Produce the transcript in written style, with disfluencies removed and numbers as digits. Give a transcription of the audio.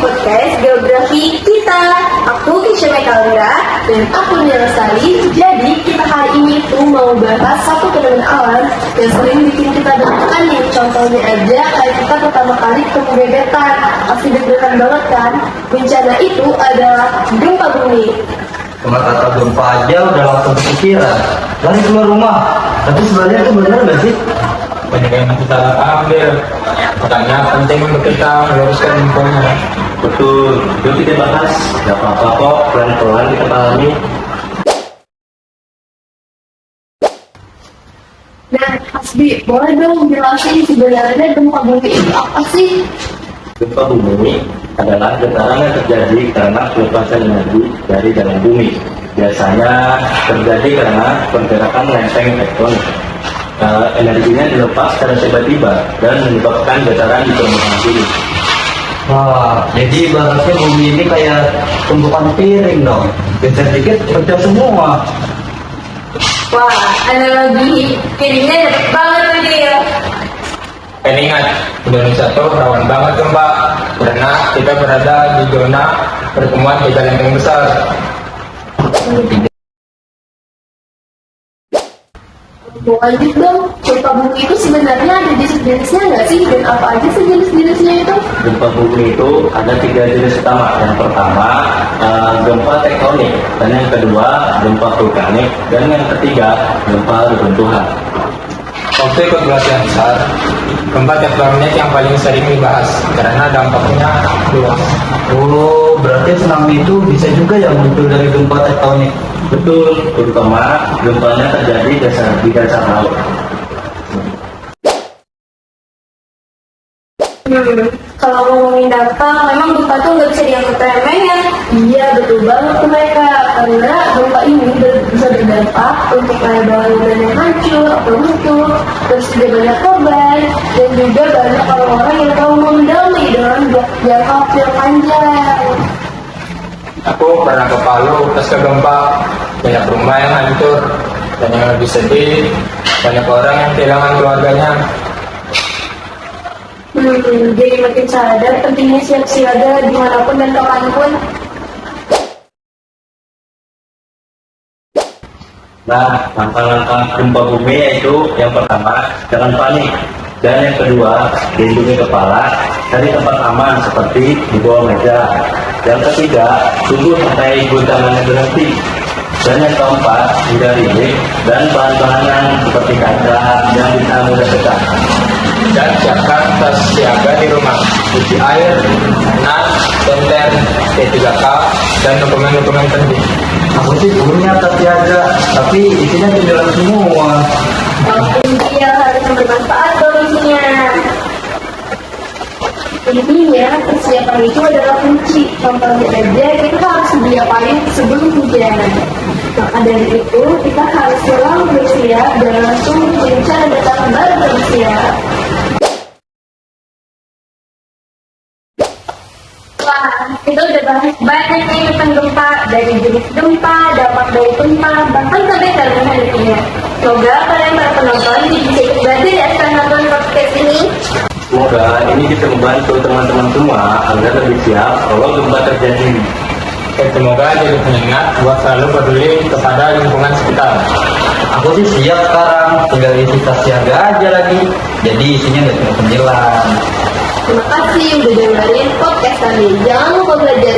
podcast geografi kita. Aku Kisha Mekalira dan aku Nila Sari. Jadi kita hari ini tuh mau bahas satu fenomena alam yang sering bikin kita deg-degan nih. Contohnya aja kayak kita pertama kali ketemu gebetan, pasti deg-degan banget kan. Bencana itu adalah gempa bumi. Cuma kata gempa aja udah langsung kepikiran lari keluar rumah. Tapi sebenarnya itu benar nggak sih? Banyak yang kita ambil, makanya penting untuk kita meluruskan infonya. Betul, yuk kita bahas. Gak apa-apa kok, pelan-pelan kita pahami. Nah, Asbi, boleh dong jelasin sebenarnya gempa bumi itu apa sih? Gempa bumi adalah getaran yang terjadi karena pelepasan energi dari dalam bumi. Biasanya terjadi karena pergerakan lempeng tektonik. Energinya dilepas secara tiba-tiba dan menyebabkan getaran di permukaan bumi. Wah, jadi ibaratnya bumi ini kayak tumpukan piring dong. Geser dikit pecah semua. Wah, analogi kirinya dapet banget tadi ya. Dan ingat, Indonesia tuh rawan banget gempa karena kita berada di zona pertemuan tiga lempeng besar. Mau lanjut dong, gempa bumi itu sebenarnya ada jenis-jenisnya nggak sih? Dan apa aja sih jenis-jenisnya itu? Gempa bumi itu ada 3 jenis utama. Yang pertama, gempa tektonik. Dan yang kedua, gempa vulkanik. Dan yang ketiga, gempa reruntuhan. Waktu ikut pelatihan besar, gempa tektonik yang paling sering dibahas karena dampaknya luas. Oh, berarti tsunami itu bisa juga ya muncul dari gempa tektonik? Betul, terutama gempanya terjadi di dasar laut. Kalau ngomongin dampak, memang gempa tuh nggak bisa dianggap remeh ya. Iya, betul banget tuh mereka. Karena gempa ini bisa berdampak untuk kayak bangunan yang hancur atau runtuh, terus juga banyak korban, dan juga banyak orang-orang yang tahu mendalami dengan jangka waktu yang panjang. Aku pernah ke Palu pasca gempa, banyak rumah yang hancur, dan yang lebih sedih, banyak orang yang kehilangan keluarganya. Jadi makin sadar pentingnya siap siaga dimanapun dan kapanpun. Nah, langkah-langkah gempa bumi yaitu yang pertama, jangan panik. Dan yang kedua, lindungi kepala, cari tempat aman seperti di bawah meja. Yang ketiga, tunggu sampai guncangannya berhenti. Dan yang keempat, hindari lift dan bahan-bahan seperti kaca yang bisa mudah pecah. Dan siapkan tas siaga di rumah, cuci air, nas, senter, T3K, dan dokumen-dokumen penting. Aku sih punya tas siaga, tapi isinya cemilan semua. Walaupun dia harus bermanfaat dong isinya. Intinya, persiapan itu adalah kunci. Contohnya aja, kita harus sedia payung sebelum hujan. Maka dari itu, kita harus selalu bersiap dan langsung berencana datang baru bersiap. Wah, kita udah bahas banyak nih tentang gempa, dari jenis gempa, dampak dari gempa, bahkan sampai fenomena dirinya. Semoga kalian para penonton bisa ikut belajar ya setelah nonton podcast ini. Semoga ini bisa membantu teman-teman semua agar lebih siap kalau gempa terjadi. Dan semoga jadi pengingat buat selalu peduli kepada lingkungan sekitar. Aku sih siap sekarang, tinggal isi tas siaga aja lagi. Jadi isinya nggak cuma cemilan. Terima kasih udah dengerin podcast kami. Jangan lupa belajar